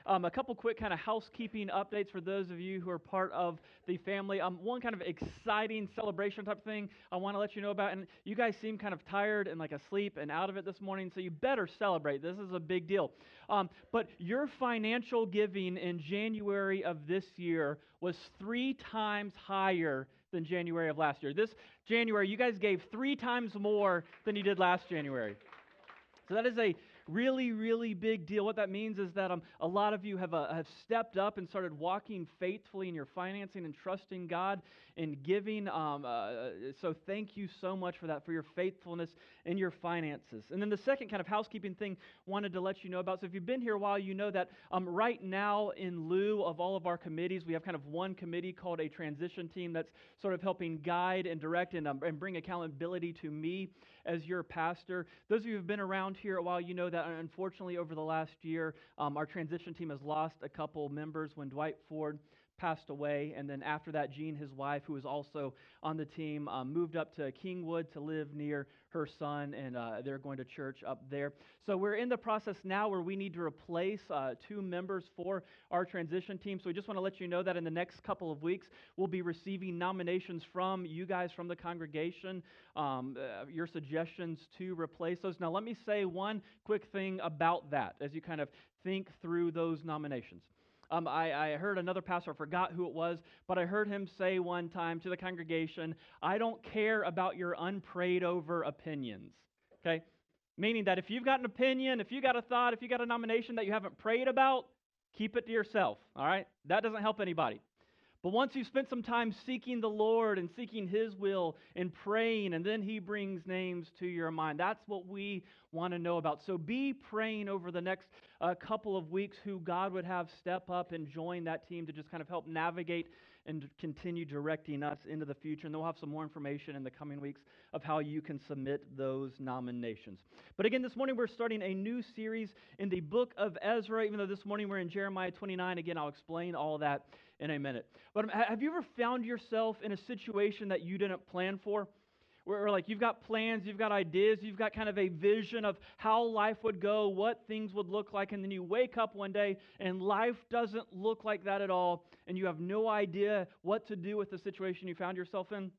A couple quick kind of housekeeping updates for those of you who are part of the family. One kind of exciting celebration type thing I want to let you know about. And you guys seem kind of tired and like asleep and out of it this morning, so you better celebrate. This is a big deal. But your financial giving in January of this year was 3 times higher than January of last year. This January, you guys gave 3 times more than you did last January. So that is a really, really big deal. What that means is that a lot of you have stepped up and started walking faithfully in your financing and trusting God and giving. So thank you so much for that, for your faithfulness in your finances. And then the second kind of housekeeping thing wanted to let you know about. So if you've been here a while, you know that right now, in lieu of all of our committees, we have kind of one committee called a transition team that's sort of helping guide and direct and bring accountability to me as your pastor. Those of you who have been around here a while, you know that unfortunately over the last year, our transition team has lost a couple members when Dwight Ford passed away, and then after that, Jean, his wife, who was also on the team, moved up to Kingwood to live near her son, and they're going to church up there. So we're in the process now where we need to replace 2 members for our transition team. So we just want to let you know that in the next couple of weeks, we'll be receiving nominations from you guys, from the congregation, your suggestions to replace those. Now, let me say one quick thing about that as you kind of think through those nominations. I heard another pastor, I forgot who it was, but I heard him say one time to the congregation, I don't care about your unprayed over opinions, okay? Meaning that if you've got an opinion, if you got a thought, if you got a nomination that you haven't prayed about, keep it to yourself, all right? That doesn't help anybody. But once you've spent some time seeking the Lord and seeking His will and praying, and then He brings names to your mind, that's what we want to know about. So be praying over the next couple of weeks who God would have step up and join that team to just kind of help navigate and continue directing us into the future. And then we'll have some more information in the coming weeks of how you can submit those nominations. But again, this morning we're starting a new series in the book of Ezra, even though this morning we're in Jeremiah 29. Again, I'll explain all of that in a minute. But have you ever found yourself in a situation that you didn't plan for? Where like you've got plans, you've got ideas, you've got kind of a vision of how life would go, what things would look like, and then you wake up one day and life doesn't look like that at all, and you have no idea what to do with the situation you found yourself in?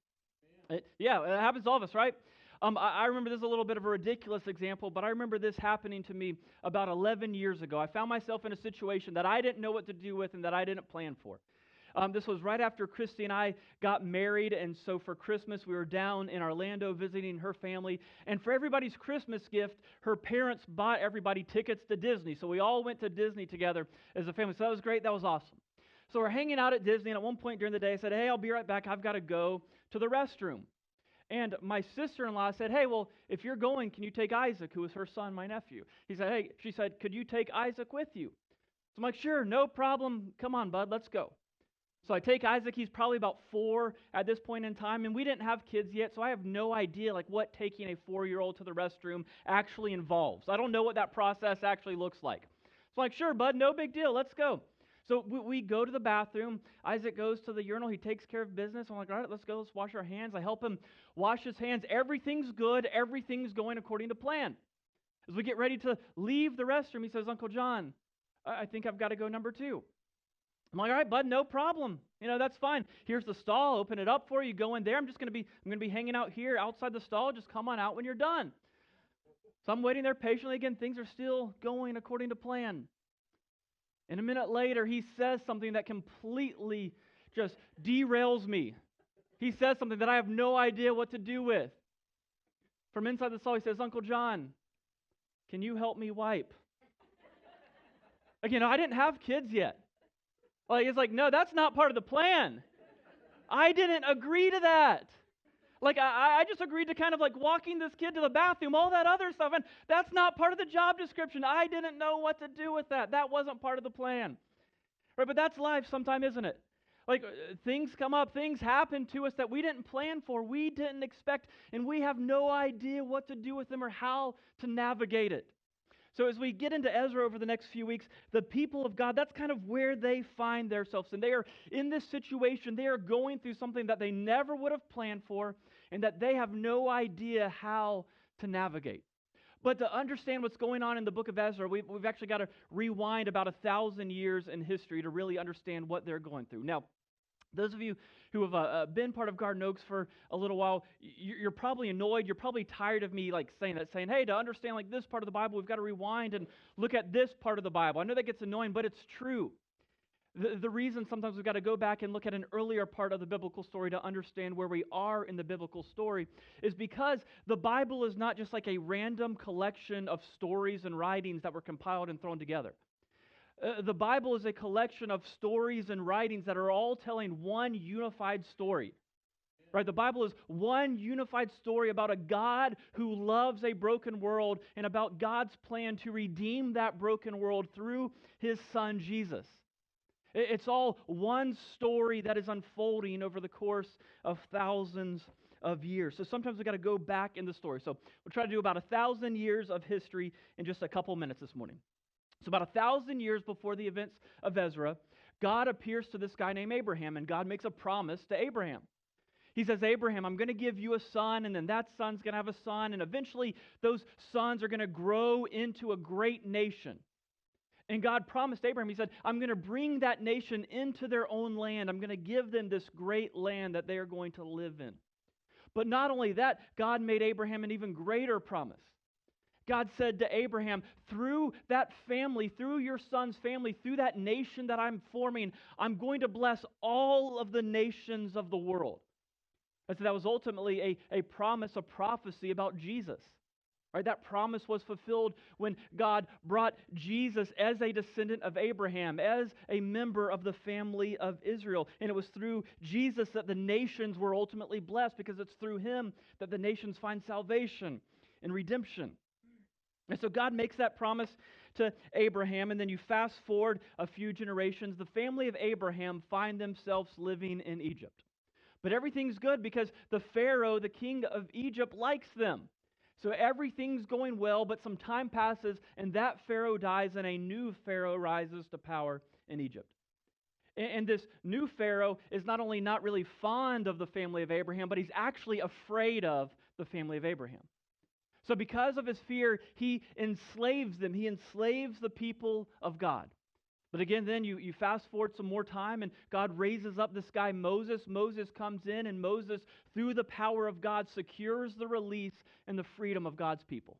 Yeah, it happens to all of us, right? I remember this is a little bit of a ridiculous example, but I remember this happening to me about 11 years ago. I found myself in a situation that I didn't know what to do with and that I didn't plan for. This was right after Christy and I got married, and so for Christmas we were down in Orlando visiting her family, and for everybody's Christmas gift, her parents bought everybody tickets to Disney, so we all went to Disney together as a family. So that was great, that was awesome. So we're hanging out at Disney, and at one point during the day I said, hey, I'll be right back, I've got to go to the restroom. And my sister-in-law said, hey, well, if you're going, can you take Isaac, who was her son, my nephew? She said, could you take Isaac with you? So I'm like, sure, no problem, come on, bud, let's go. So I take Isaac, he's probably about 4 at this point in time, and we didn't have kids yet, so I have no idea like what taking a 4-year-old to the restroom actually involves. I don't know what that process actually looks like. So I'm like, sure, bud, no big deal, let's go. So we go to the bathroom, Isaac goes to the urinal, he takes care of business. I'm like, all right, let's go, let's wash our hands. I help him wash his hands. Everything's good, everything's going according to plan. As we get ready to leave the restroom, he says, Uncle John, I think I've got to go number 2. I'm like, all right, bud, no problem. That's fine. Here's the stall. Open it up for you. Go in there. I'm going to be hanging out here outside the stall. Just come on out when you're done. So I'm waiting there patiently. Again, things are still going according to plan. And a minute later, he says something that completely just derails me. He says something that I have no idea what to do with. From inside the stall, he says, Uncle John, can you help me wipe? Again, I didn't have kids yet. It's like, no, that's not part of the plan. I didn't agree to that. I just agreed to kind of like walking this kid to the bathroom, all that other stuff, and that's not part of the job description. I didn't know what to do with that. That wasn't part of the plan. Right, but that's life sometime, isn't it? Things come up, things happen to us that we didn't plan for, we didn't expect, and we have no idea what to do with them or how to navigate it. So as we get into Ezra over the next few weeks, the people of God, that's kind of where they find themselves. And they are in this situation, they are going through something that they never would have planned for and that they have no idea how to navigate. But to understand what's going on in the book of Ezra, we've actually got to rewind about 1,000 years in history to really understand what they're going through. Now, those of you who have been part of Garden Oaks for a little while, you're probably annoyed. You're probably tired of me saying, hey, to understand this part of the Bible, we've got to rewind and look at this part of the Bible. I know that gets annoying, but it's true. The reason sometimes we've got to go back and look at an earlier part of the biblical story to understand where we are in the biblical story is because the Bible is not just like a random collection of stories and writings that were compiled and thrown together. The Bible is a collection of stories and writings that are all telling one unified story. Right? The Bible is one unified story about a God who loves a broken world and about God's plan to redeem that broken world through His Son, Jesus. It's all one story that is unfolding over the course of thousands of years. So sometimes we've got to go back in the story. So we'll try to do about 1,000 years of history in just a couple minutes this morning. So about 1,000 years before the events of Ezra, God appears to this guy named Abraham, and God makes a promise to Abraham. He says, Abraham, I'm going to give you a son, and then that son's going to have a son, and eventually those sons are going to grow into a great nation. And God promised Abraham, He said, I'm going to bring that nation into their own land. I'm going to give them this great land that they are going to live in. But not only that, God made Abraham an even greater promise. God said to Abraham, through that family, through your son's family, through that nation that I'm forming, I'm going to bless all of the nations of the world. And so that was ultimately a promise, a prophecy about Jesus. Right, that promise was fulfilled when God brought Jesus as a descendant of Abraham, as a member of the family of Israel. And it was through Jesus that the nations were ultimately blessed, because it's through Him that the nations find salvation and redemption. And so God makes that promise to Abraham, and then you fast forward a few generations, the family of Abraham find themselves living in Egypt. But everything's good because the Pharaoh, the king of Egypt, likes them. So everything's going well, but some time passes, and that Pharaoh dies, and a new Pharaoh rises to power in Egypt. And this new Pharaoh is not only not really fond of the family of Abraham, but he's actually afraid of the family of Abraham. So because of his fear, he enslaves them. He enslaves the people of God. But again, then you fast forward some more time, and God raises up this guy, Moses. Moses comes in, and Moses, through the power of God, secures the release and the freedom of God's people.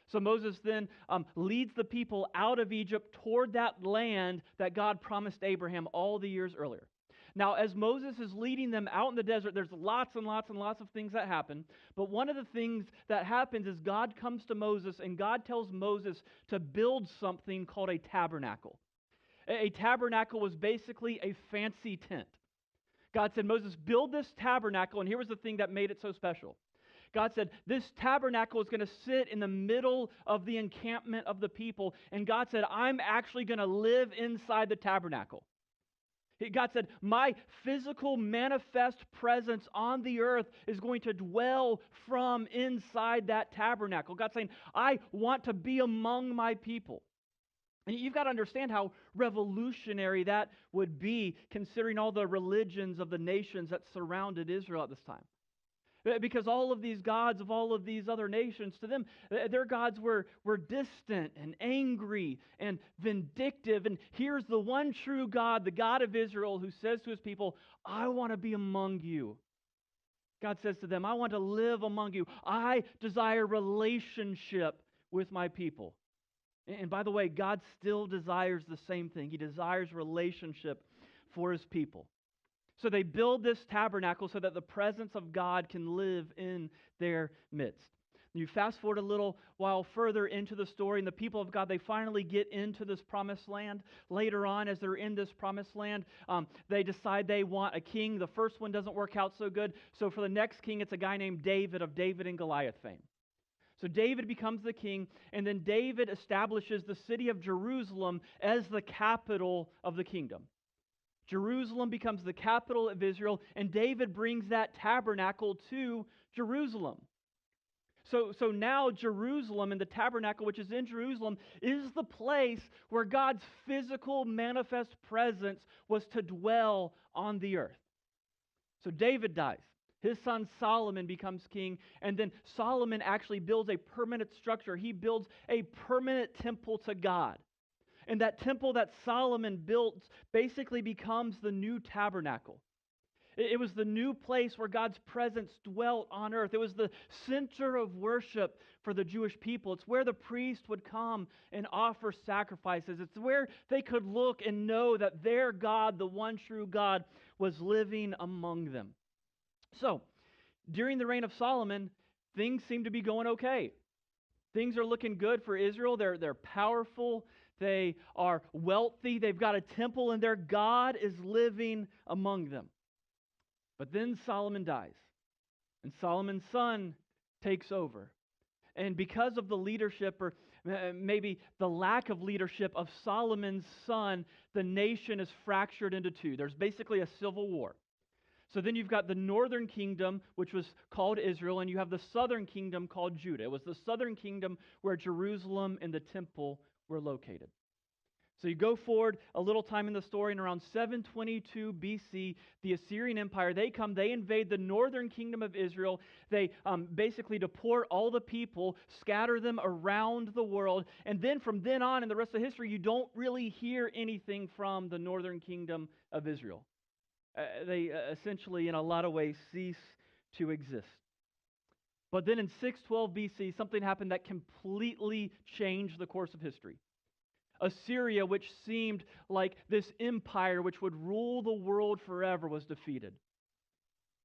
So Moses then leads the people out of Egypt toward that land that God promised Abraham all the years earlier. Now, as Moses is leading them out in the desert, there's lots and lots and lots of things that happen. But one of the things that happens is God comes to Moses, and God tells Moses to build something called a tabernacle. A tabernacle was basically a fancy tent. God said, Moses, build this tabernacle, and here was the thing that made it so special. God said, this tabernacle is going to sit in the middle of the encampment of the people, and God said, I'm actually going to live inside the tabernacle. God said, my physical manifest presence on the earth is going to dwell from inside that tabernacle. God's saying, I want to be among my people. And you've got to understand how revolutionary that would be, considering all the religions of the nations that surrounded Israel at this time. Because all of these gods of all of these other nations, to them, their gods were distant and angry and vindictive. And here's the one true God, the God of Israel, who says to His people, I want to be among you. God says to them, I want to live among you. I desire relationship with my people. And by the way, God still desires the same thing. He desires relationship for His people. So they build this tabernacle so that the presence of God can live in their midst. You fast forward a little while further into the story, and the people of God, they finally get into this promised land. Later on, as they're in this promised land, they decide they want a king. The first one doesn't work out so good. So for the next king, it's a guy named David of David and Goliath fame. So David becomes the king, and then David establishes the city of Jerusalem as the capital of the kingdom. Jerusalem becomes the capital of Israel, and David brings that tabernacle to Jerusalem. So now Jerusalem and the tabernacle, which is in Jerusalem, is the place where God's physical manifest presence was to dwell on the earth. So David dies. His son Solomon becomes king, and then Solomon actually builds a permanent structure. He builds a permanent temple to God. And that temple that Solomon built basically becomes the new tabernacle. It was the new place where God's presence dwelt on earth. It was the center of worship for the Jewish people. It's where the priest would come and offer sacrifices. It's where they could look and know that their God, the one true God, was living among them. So, during the reign of Solomon, things seem to be going okay. Things are looking good for Israel. They're powerful. They are wealthy. They've got a temple, and their God is living among them. But then Solomon dies, and Solomon's son takes over. And because of the leadership, or maybe the lack of leadership of Solomon's son, the nation is fractured into two. There's basically a civil war. So then you've got the northern kingdom, which was called Israel, and you have the southern kingdom called Judah. It was the southern kingdom where Jerusalem and the temple were located. So you go forward a little time in the story, and around 722 BC, the Assyrian Empire, they invade the northern kingdom of Israel. They basically deport all the people, scatter them around the world, and then from then on in the rest of history, you don't really hear anything from the northern kingdom of Israel. They essentially, in a lot of ways, cease to exist. But then in 612 BC, something happened that completely changed the course of history. Assyria, which seemed like this empire which would rule the world forever, was defeated.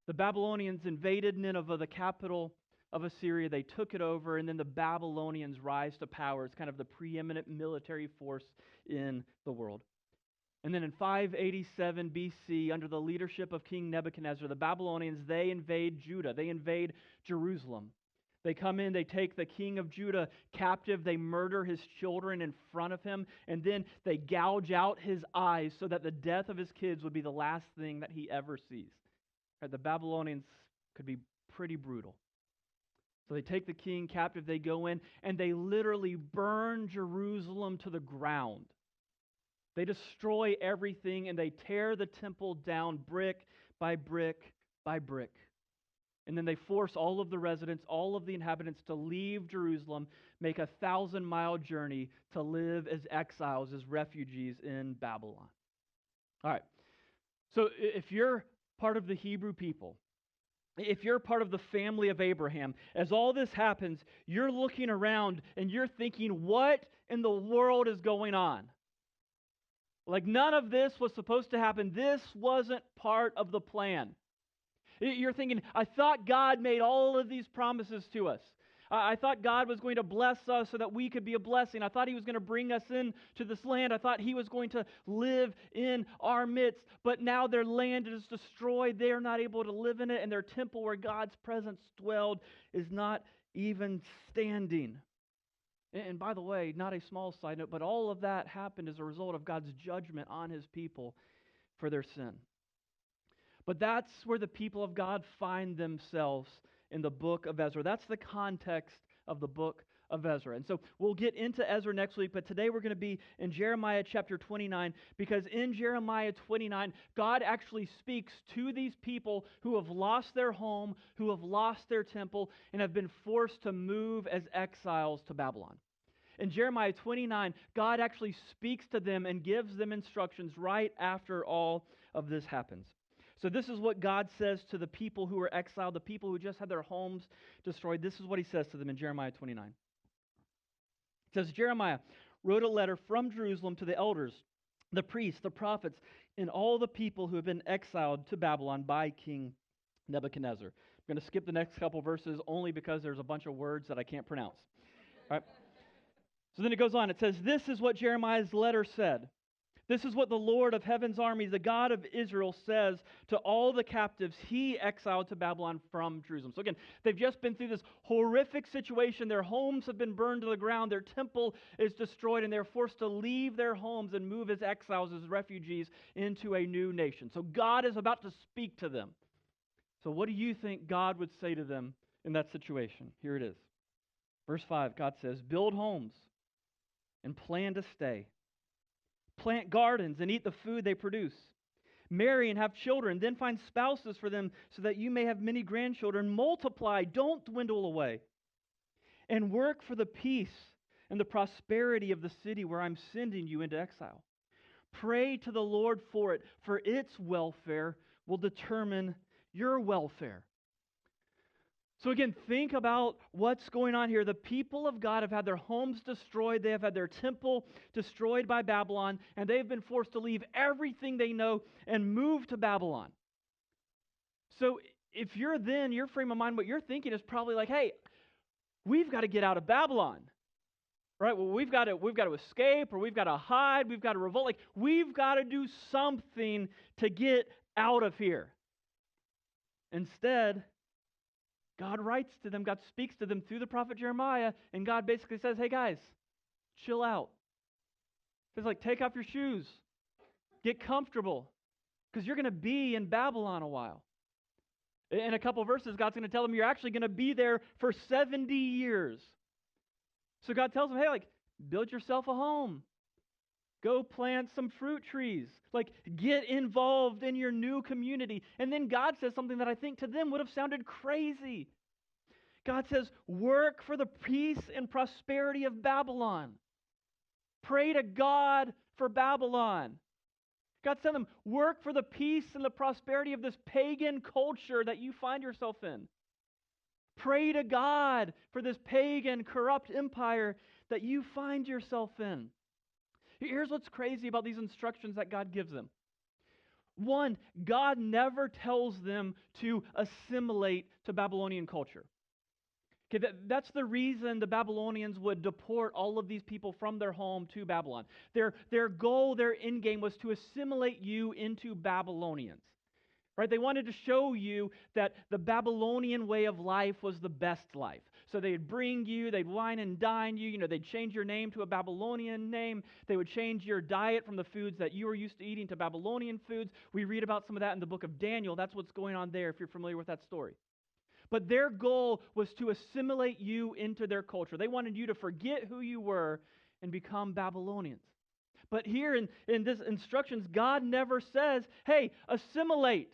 The Babylonians invaded Nineveh, the capital of Assyria. They took it over, and then the Babylonians rise to power as kind of the preeminent military force in the world. And then in 587 BC, under the leadership of King Nebuchadnezzar, the Babylonians, they invade Judah. They invade Jerusalem. They come in, they take the king of Judah captive, they murder his children in front of him, and then they gouge out his eyes so that the death of his kids would be the last thing that he ever sees. The Babylonians could be pretty brutal. So they take the king captive, they go in, and they literally burn Jerusalem to the ground. They destroy everything, and they tear the temple down brick by brick by brick. And then they force all of the residents, all of the inhabitants to leave Jerusalem, make a 1,000-mile journey to live as exiles, as refugees in Babylon. All right. So if you're part of the Hebrew people, if you're part of the family of Abraham, as all this happens, you're looking around and you're thinking, what in the world is going on? Like, none of this was supposed to happen. This wasn't part of the plan. You're thinking, I thought God made all of these promises to us. I thought God was going to bless us so that we could be a blessing. I thought He was going to bring us into this land. I thought He was going to live in our midst. But now their land is destroyed. They are not able to live in it. And their temple where God's presence dwelled is not even standing. And by the way, not a small side note, but all of that happened as a result of God's judgment on His people for their sin. But that's where the people of God find themselves in the book of Ezra. That's the context of the book of Ezra. And so we'll get into Ezra next week, but today we're going to be in Jeremiah chapter 29, because in Jeremiah 29, God actually speaks to these people who have lost their home, who have lost their temple, and have been forced to move as exiles to Babylon. In Jeremiah 29, God actually speaks to them and gives them instructions right after all of this happens. So this is what God says to the people who are exiled, the people who just had their homes destroyed. This is what He says to them in Jeremiah 29. It says, Jeremiah wrote a letter from Jerusalem to the elders, the priests, the prophets, and all the people who have been exiled to Babylon by King Nebuchadnezzar. I'm going to skip the next couple verses only because there's a bunch of words that I can't pronounce. All right. So then it goes on. It says, this is what Jeremiah's letter said. This is what the Lord of heaven's armies, the God of Israel, says to all the captives He exiled to Babylon from Jerusalem. So again, they've just been through this horrific situation. Their homes have been burned to the ground. Their temple is destroyed, and they're forced to leave their homes and move as exiles, as refugees, into a new nation. So God is about to speak to them. So what do you think God would say to them in that situation? Here it is. Verse 5, God says, build homes and plan to stay. Plant gardens and eat the food they produce. Marry and have children, then find spouses for them so that you may have many grandchildren. Multiply, don't dwindle away. And work for the peace and the prosperity of the city where I'm sending you into exile. Pray to the Lord for it, for its welfare will determine your welfare. So again, think about what's going on here. The people of God have had their homes destroyed. They have had their temple destroyed by Babylon, and they've been forced to leave everything they know and move to Babylon. So if you're then, your frame of mind, what you're thinking is probably like, hey, we've got to get out of Babylon. Right? Well, we've got to escape, or we've got to hide, we've got to revolt. Like, we've got to do something to get out of here. Instead, God writes to them, God speaks to them through the prophet Jeremiah, and God basically says, hey guys, chill out. He's like, take off your shoes, get comfortable, because you're going to be in Babylon a while. In a couple of verses, God's going to tell them you're actually going to be there for 70 years. So God tells them, hey, like, build yourself a home. Go plant some fruit trees. Like, get involved in your new community. And then God says something that I think to them would have sounded crazy. God says, work for the peace and prosperity of Babylon. Pray to God for Babylon. God's telling them, work for the peace and the prosperity of this pagan culture that you find yourself in. Pray to God for this pagan, corrupt empire that you find yourself in. Here's what's crazy about these instructions that God gives them. One, God never tells them to assimilate to Babylonian culture. Okay, that's the reason the Babylonians would deport all of these people from their home to Babylon. Their goal, their end game was to assimilate you into Babylonians. Right? They wanted to show you that the Babylonian way of life was the best life. So they'd bring you, they'd wine and dine you, they'd change your name to a Babylonian name. They would change your diet from the foods that you were used to eating to Babylonian foods. We read about some of that in the book of Daniel. That's what's going on there if you're familiar with that story. But their goal was to assimilate you into their culture. They wanted you to forget who you were and become Babylonians. But here in this instructions, God never says, hey, assimilate.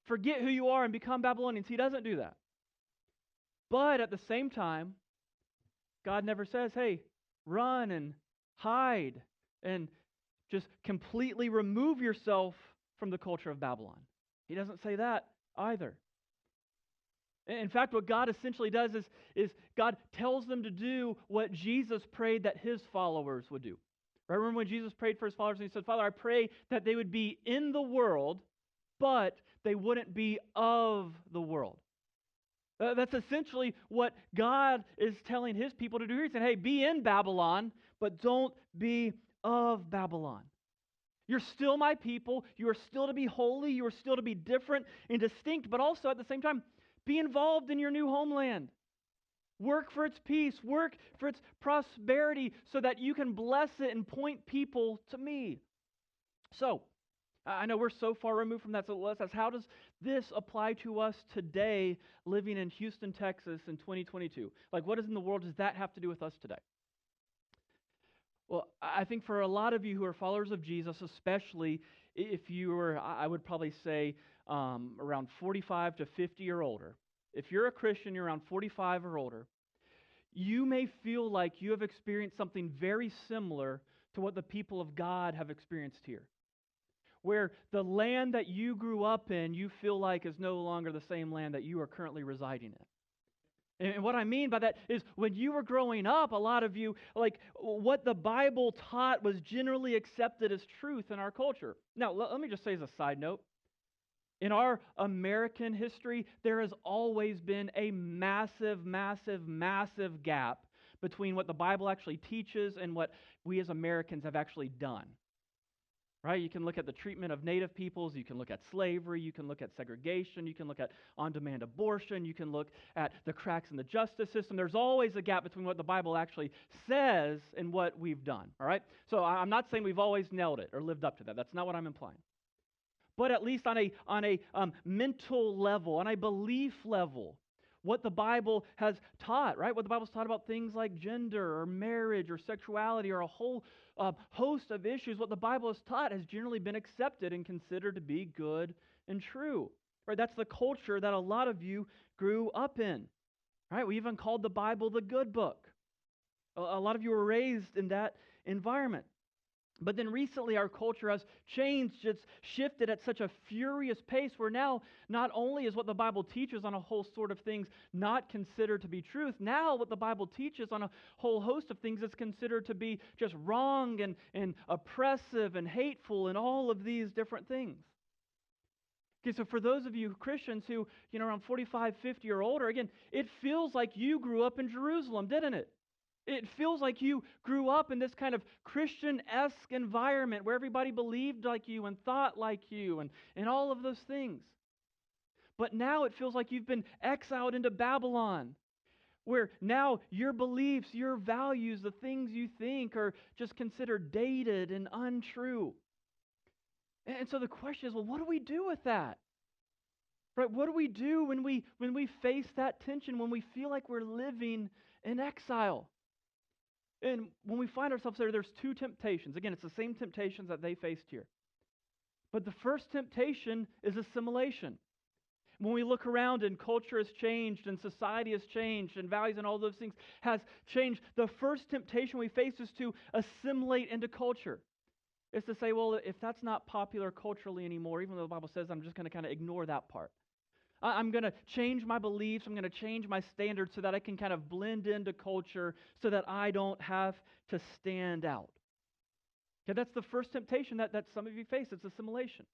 Forget who you are and become Babylonians. He doesn't do that. But at the same time, God never says, hey, run and hide and just completely remove yourself from the culture of Babylon. He doesn't say that either. In fact, what God essentially does is God tells them to do what Jesus prayed that his followers would do. Right? Remember when Jesus prayed for his followers and he said, Father, I pray that they would be in the world, but they wouldn't be of the world. That's essentially what God is telling his people to do here. He's saying, hey, be in Babylon, but don't be of Babylon. You're still my people. You are still to be holy. You are still to be different and distinct, but also at the same time, be involved in your new homeland. Work for its peace. Work for its prosperity so that you can bless it and point people to me. So, I know we're so far removed from that, so let's ask, how does this apply to us today living in Houston, Texas in 2022? Like, what in the world does that have to do with us today? Well, I think for a lot of you who are followers of Jesus, especially if you were, I would probably say, around 45 to 50 or older, if you're a Christian, you're around 45 or older, you may feel like you have experienced something very similar to what the people of God have experienced here. Where the land that you grew up in, you feel like is no longer the same land that you are currently residing in. And what I mean by that is when you were growing up, a lot of you, like what the Bible taught was generally accepted as truth in our culture. Now, let me just say as a side note, in our American history, there has always been a massive, massive, massive gap between what the Bible actually teaches and what we as Americans have actually done. Right? You can look at the treatment of native peoples, you can look at slavery, you can look at segregation, you can look at on-demand abortion, you can look at the cracks in the justice system. There's always a gap between what the Bible actually says and what we've done. All right? So I'm not saying we've always nailed it or lived up to that. That's not what I'm implying. But at least on a mental level, on a belief level, what the Bible has taught, right? What the Bible's taught about things like gender or marriage or sexuality or a whole host of issues, what the Bible has taught has generally been accepted and considered to be good and true, right? That's the culture that a lot of you grew up in, right? We even called the Bible the good book. A lot of you were raised in that environment. But then recently our culture has changed, it's shifted at such a furious pace where now not only is what the Bible teaches on a whole sort of things not considered to be truth, now what the Bible teaches on a whole host of things is considered to be just wrong and oppressive and hateful and all of these different things. Okay, so for those of you Christians who, around 45, 50 or older, again, it feels like you grew up in Jerusalem, didn't it? It feels like you grew up in this kind of Christian-esque environment where everybody believed like you and thought like you and all of those things. But now it feels like you've been exiled into Babylon, where now your beliefs, your values, the things you think are just considered dated and untrue. And so the question is, well, what do we do with that? Right? What do we do when we face that tension, when we feel like we're living in exile? And when we find ourselves there, there's two temptations. Again, it's the same temptations that they faced here. But the first temptation is assimilation. When we look around and culture has changed and society has changed and values and all those things has changed, the first temptation we face is to assimilate into culture. It's to say, well, if that's not popular culturally anymore, even though the Bible says I'm just going to kind of ignore that part. I'm going to change my beliefs. I'm going to change my standards so that I can kind of blend into culture so that I don't have to stand out. Okay, that's the first temptation that some of you face. It's assimilation.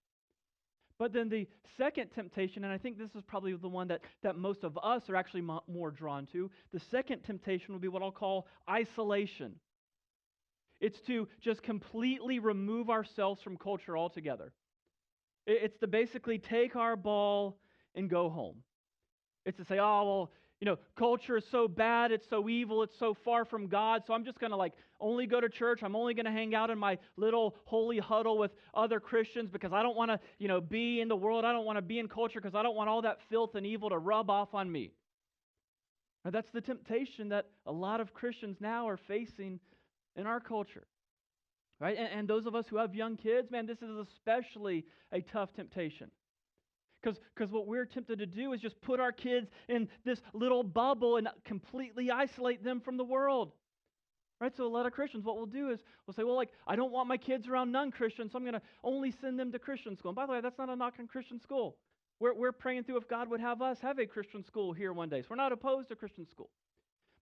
But then the second temptation, and I think this is probably the one that most of us are actually more drawn to, the second temptation would be what I'll call isolation. It's to just completely remove ourselves from culture altogether. It's to basically take our ball and go home. It's to say, oh, well, culture is so bad, it's so evil, it's so far from God, so I'm just going to only go to church. I'm only going to hang out in my little holy huddle with other Christians because I don't want to, be in the world. I don't want to be in culture because I don't want all that filth and evil to rub off on me. Now, that's the temptation that a lot of Christians now are facing in our culture. Right? And those of us who have young kids, man, this is especially a tough temptation. Because what we're tempted to do is just put our kids in this little bubble and completely isolate them from the world. Right? So a lot of Christians, what we'll do is we'll say, well, I don't want my kids around non-Christians, so I'm going to only send them to Christian school. And by the way, that's not a knock on Christian school. We're praying through if God would have us have a Christian school here one day. So we're not opposed to Christian school.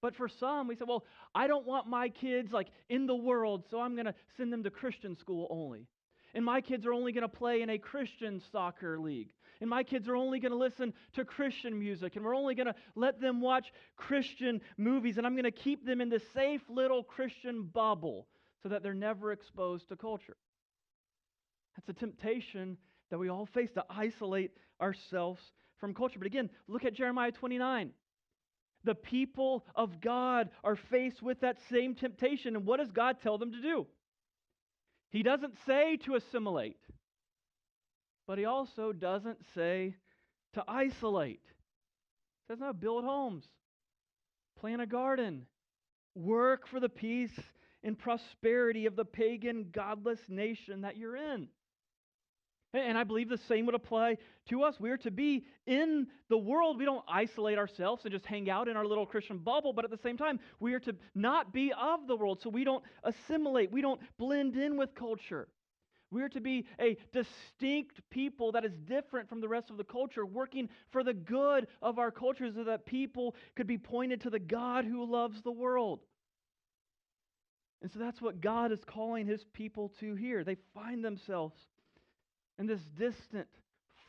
But for some, we say, well, I don't want my kids in the world, so I'm going to send them to Christian school only. And my kids are only going to play in a Christian soccer league. And my kids are only going to listen to Christian music. And we're only going to let them watch Christian movies. And I'm going to keep them in this safe little Christian bubble so that they're never exposed to culture. That's a temptation that we all face, to isolate ourselves from culture. But again, look at Jeremiah 29. The people of God are faced with that same temptation. And what does God tell them to do? He doesn't say to assimilate, but he also doesn't say to isolate. He says, no, build homes, plant a garden, work for the peace and prosperity of the pagan, godless nation that you're in. And I believe the same would apply to us. We're to be in the world. We don't isolate ourselves and just hang out in our little Christian bubble, but at the same time, we are to not be of the world, so we don't assimilate. We don't blend in with culture. We are to be a distinct people that is different from the rest of the culture, working for the good of our culture so that people could be pointed to the God who loves the world. And so that's what God is calling His people to here. They find themselves in this distant,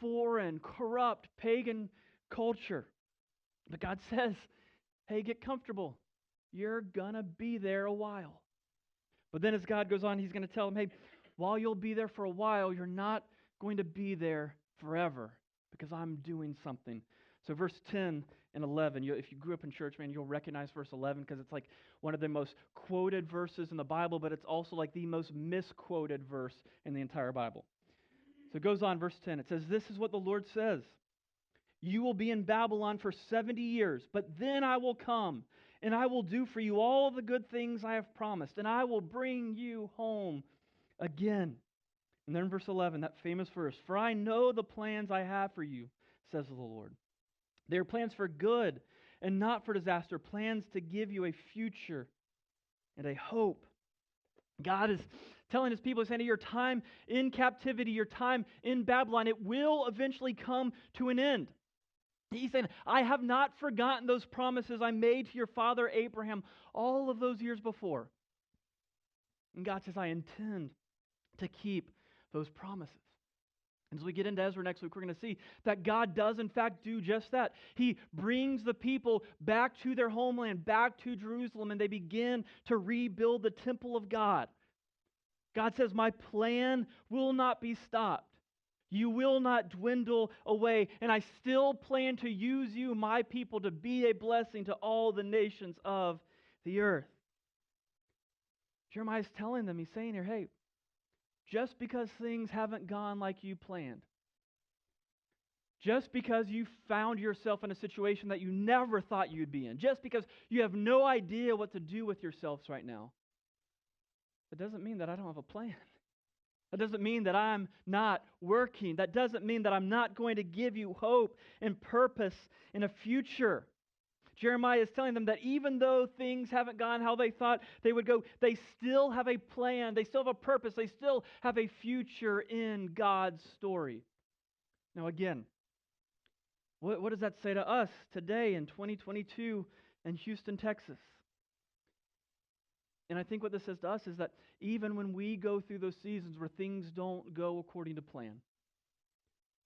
foreign, corrupt, pagan culture. But God says, hey, get comfortable. You're going to be there a while. But then as God goes on, He's going to tell them, hey, while you'll be there for a while, you're not going to be there forever because I'm doing something. So verse 10 and 11, if you grew up in church, man, you'll recognize verse 11 because it's one of the most quoted verses in the Bible, but it's also the most misquoted verse in the entire Bible. So it goes on, verse 10. It says, this is what the Lord says. You will be in Babylon for 70 years, but then I will come, and I will do for you all the good things I have promised, and I will bring you home again. And then in verse 11, that famous verse, for I know the plans I have for you, says the Lord. They are plans for good and not for disaster, plans to give you a future and a hope. God is telling his people, saying, your time in captivity, your time in Babylon, it will eventually come to an end. He's saying, I have not forgotten those promises I made to your father Abraham all of those years before. And God says, I intend to keep those promises. And as we get into Ezra next week, we're going to see that God does in fact do just that. He brings the people back to their homeland, back to Jerusalem, and they begin to rebuild the temple of God. God says, my plan will not be stopped. You will not dwindle away, and I still plan to use you, my people, to be a blessing to all the nations of the earth. Jeremiah's telling them, he's saying here, hey, just because things haven't gone like you planned, just because you found yourself in a situation that you never thought you'd be in, just because you have no idea what to do with yourselves right now, that doesn't mean that I don't have a plan. That doesn't mean that I'm not working. That doesn't mean that I'm not going to give you hope and purpose in a future. Jeremiah is telling them that even though things haven't gone how they thought they would go, they still have a plan. They still have a purpose. They still have a future in God's story. Now again, what does that say to us today in 2022 in Houston, Texas? And I think what this says to us is that even when we go through those seasons where things don't go according to plan,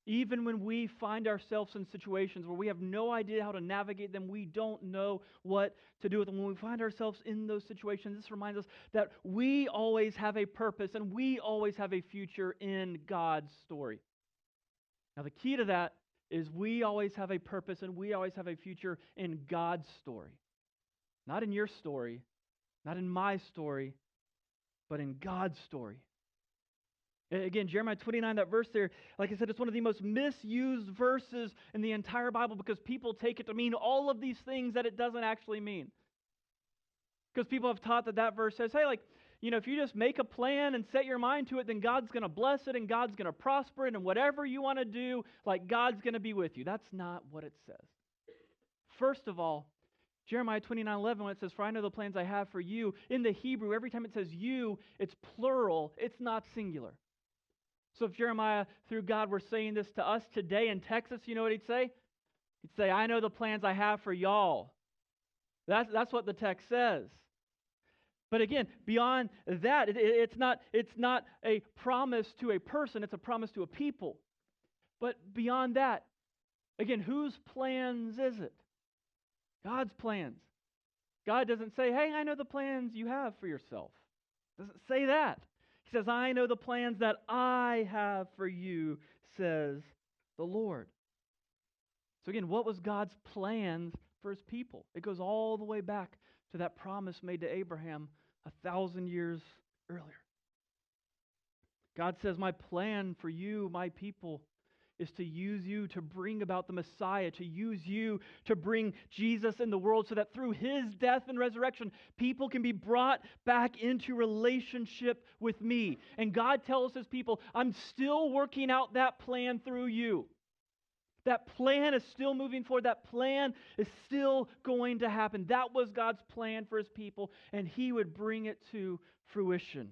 even when we find ourselves in situations where we have no idea how to navigate them, we don't know what to do with them, when we find ourselves in those situations, this reminds us that we always have a purpose and we always have a future in God's story. Now the key to that is we always have a purpose and we always have a future in God's story. Not in your story, not in my story, but in God's story. Again, Jeremiah 29, that verse there, like I said, it's one of the most misused verses in the entire Bible because people take it to mean all of these things that it doesn't actually mean. Because people have taught that verse says, hey, if you just make a plan and set your mind to it, then God's going to bless it and God's going to prosper it, and whatever you want to do, God's going to be with you. That's not what it says. First of all, Jeremiah 29:11, when it says, for I know the plans I have for you, in the Hebrew, every time it says you, it's plural, it's not singular. So if Jeremiah, through God, were saying this to us today in Texas, you know what he'd say? He'd say, I know the plans I have for y'all. That's what the text says. But again, beyond that, it's not a promise to a person, it's a promise to a people. But beyond that, again, whose plans is it? God's plans. God doesn't say, hey, I know the plans you have for yourself. Doesn't say that. He says, I know the plans that I have for you, says the Lord. So again, what was God's plans for his people? It goes all the way back to that promise made to Abraham 1,000 years earlier. God says, my plan for you, my people, is to use you to bring about the Messiah, to use you to bring Jesus in the world so that through his death and resurrection, people can be brought back into relationship with me. And God tells his people, I'm still working out that plan through you. That plan is still moving forward. That plan is still going to happen. That was God's plan for his people, and he would bring it to fruition.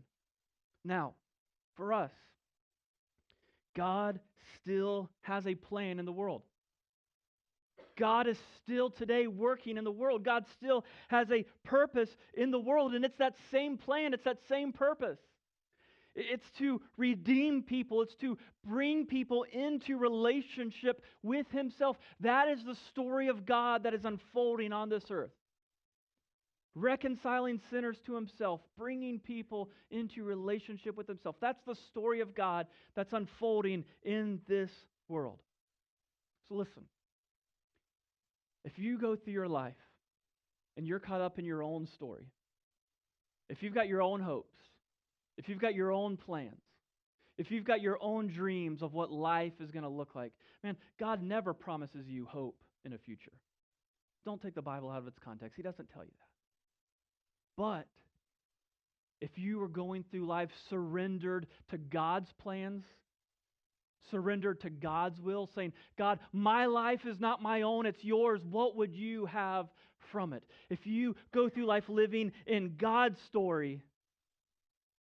Now, for us, God still has a plan in the world. God is still today working in the world. God still has a purpose in the world, and it's that same plan, it's that same purpose. It's to redeem people. It's to bring people into relationship with himself. That is the story of God that is unfolding on this earth. Reconciling sinners to himself, bringing people into relationship with himself. That's the story of God that's unfolding in this world. So listen, if you go through your life and you're caught up in your own story, if you've got your own hopes, if you've got your own plans, if you've got your own dreams of what life is going to look like, man, God never promises you hope in a future. Don't take the Bible out of its context. He doesn't tell you that. But if you are going through life surrendered to God's plans, surrendered to God's will, saying, God, my life is not my own, it's yours. What would you have from it? If you go through life living in God's story,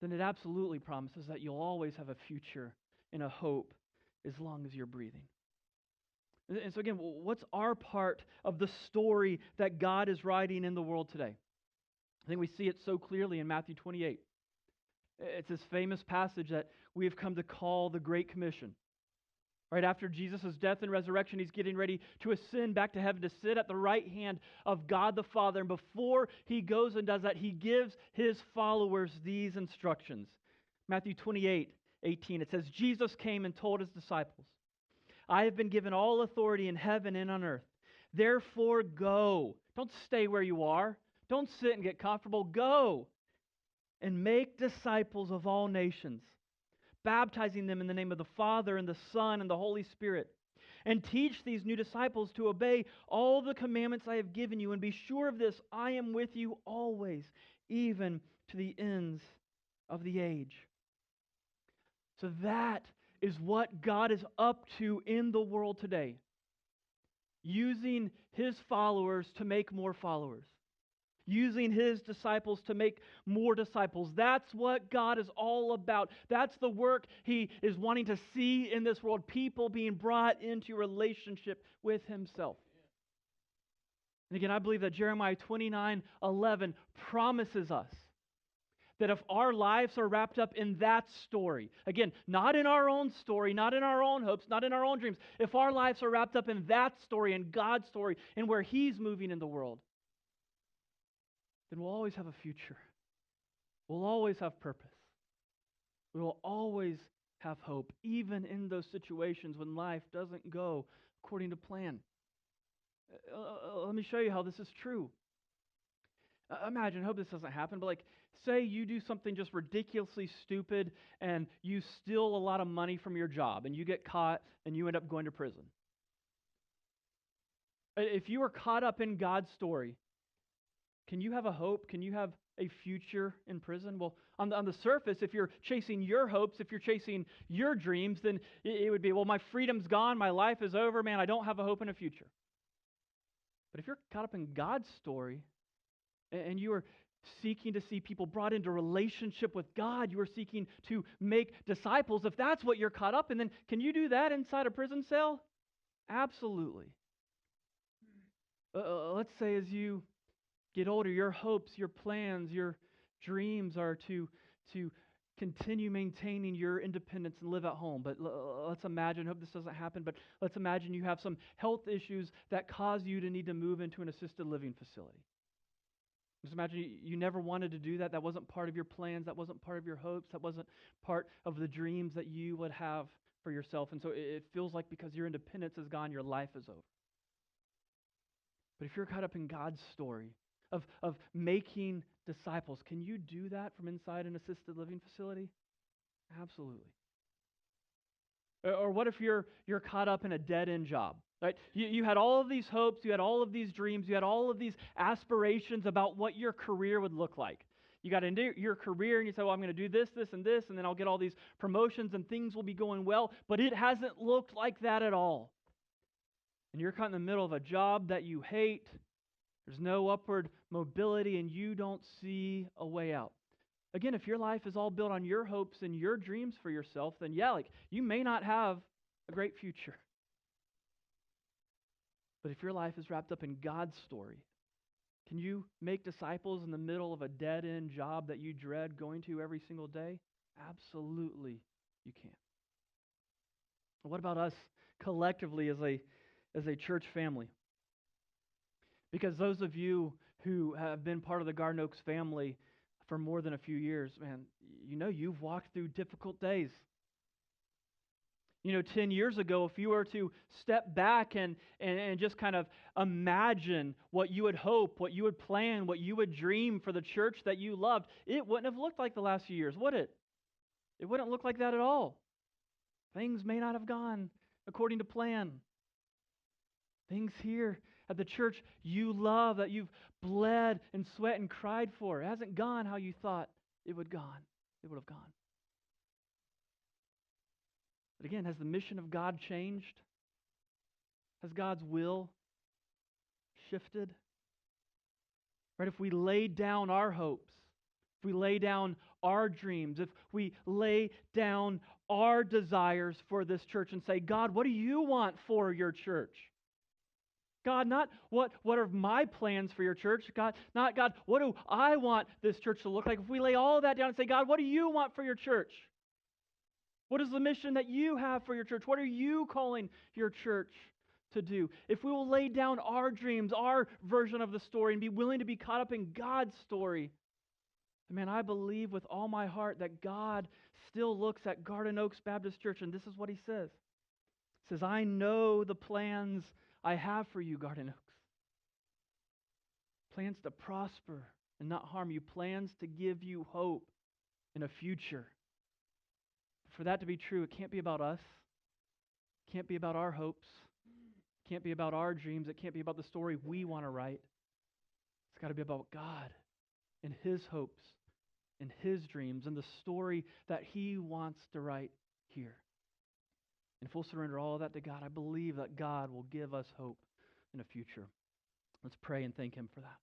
then it absolutely promises that you'll always have a future and a hope as long as you're breathing. And so again, what's our part of the story that God is writing in the world today? I think we see it so clearly in Matthew 28. It's this famous passage that we have come to call the Great Commission. Right after Jesus' death and resurrection, he's getting ready to ascend back to heaven to sit at the right hand of God the Father. And before he goes and does that, he gives his followers these instructions. Matthew 28:18, it says, Jesus came and told his disciples, I have been given all authority in heaven and on earth. Therefore go. Don't stay where you are. Don't sit and get comfortable. Go and make disciples of all nations, baptizing them in the name of the Father and the Son and the Holy Spirit. And teach these new disciples to obey all the commandments I have given you. And be sure of this, I am with you always, even to the ends of the age. So that is what God is up to in the world today. Using his followers to make more followers. Using his disciples to make more disciples. That's what God is all about. That's the work he is wanting to see in this world. People being brought into relationship with himself. And again, I believe that Jeremiah 29:11 promises us that if our lives are wrapped up in that story, again, not in our own story, not in our own hopes, not in our own dreams, if our lives are wrapped up in that story, in God's story, and where he's moving in the world, then we'll always have a future. We'll always have purpose. We will always have hope, even in those situations when life doesn't go according to plan. Let me show you how this is true. Imagine, I hope this doesn't happen, but say you do something just ridiculously stupid and you steal a lot of money from your job and you get caught and you end up going to prison. If you are caught up in God's story, can you have a hope? Can you have a future in prison? Well, on the surface, if you're chasing your hopes, if you're chasing your dreams, then it would be, well, my freedom's gone, my life is over, man, I don't have a hope in a future. But if you're caught up in God's story, and you are seeking to see people brought into relationship with God, you are seeking to make disciples, if that's what you're caught up in, then can you do that inside a prison cell? Absolutely. Let's say as you get older, your hopes, your plans, your dreams are to continue maintaining your independence and live at home. But let's imagine, hope this doesn't happen, but let's imagine you have some health issues that cause you to need to move into an assisted living facility. Just imagine you never wanted to do that. That wasn't part of your plans. That wasn't part of your hopes. That wasn't part of the dreams that you would have for yourself. And so it feels like because your independence is gone, your life is over. But if you're caught up in God's story of making disciples, can you do that from inside an assisted living facility? Absolutely. Or what if you're caught up in a dead-end job? Right? You had all of these hopes, you had all of these dreams, you had all of these aspirations about what your career would look like. You got into your career and you said, well, I'm going to do this, this, and this, and then I'll get all these promotions and things will be going well, but it hasn't looked like that at all. And you're caught in the middle of a job that you hate, there's no upward mobility, and you don't see a way out. Again, if your life is all built on your hopes and your dreams for yourself, then you may not have a great future. But if your life is wrapped up in God's story, can you make disciples in the middle of a dead-end job that you dread going to every single day? Absolutely, you can. What about us collectively as a church family? Because those of you who have been part of the Garden Oaks family for more than a few years, man, you've walked through difficult days. 10 years ago, if you were to step back and just kind of imagine what you would hope, what you would plan, what you would dream for the church that you loved, it wouldn't have looked like the last few years, would it? it wouldn't look like that at all. Things may not have gone according to plan. Things here at the church you love, that you've bled and sweat and cried for, it hasn't gone how you thought it would have gone. But again, has the mission of God changed? Has God's will shifted? Right? If we lay down our hopes, if we lay down our dreams, if we lay down our desires for this church and say, God, what do you want for your church? God, not what are my plans for your church? God, not God, what do I want this church to look like? If we lay all that down and say, God, what do you want for your church? What is the mission that you have for your church? What are you calling your church to do? If we will lay down our dreams, our version of the story, and be willing to be caught up in God's story, man, I believe with all my heart that God still looks at Garden Oaks Baptist Church, and this is what He says. He says, I know the plans I have for you, Garden Oaks. Plans to prosper and not harm you. Plans to give you hope in a future. For that to be true, it can't be about us. It can't be about our hopes. It can't be about our dreams. It can't be about the story we want to write. It's got to be about God and His hopes and His dreams and the story that He wants to write here. And if we'll surrender all of that to God, I believe that God will give us hope in a future. Let's pray and thank Him for that.